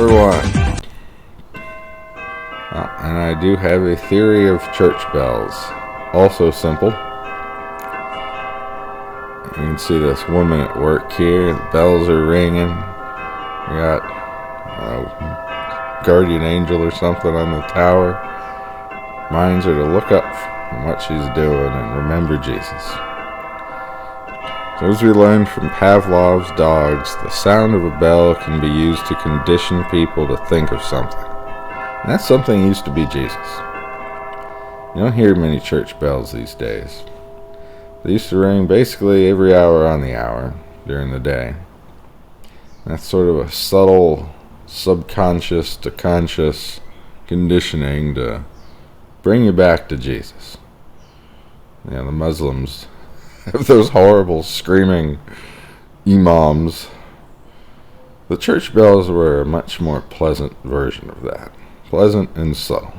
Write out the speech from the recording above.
everyone. And I do have a theory of church bells. Also simple. You can see this woman at work here. The bells are ringing. We got a guardian angel or something on the tower. Reminds her to look up from what she's doing and remember Jesus. So as we learned from Pavlov's dogs, the sound of a bell can be used to condition people to think of something. And that something used to be Jesus. You don't hear many church bells these days. They used to ring basically every hour on the hour during the day. And that's sort of a subtle, subconscious to conscious conditioning to bring you back to Jesus. The Muslims have those horrible screaming imams. The church bells were a much more pleasant version of that. Pleasant and subtle.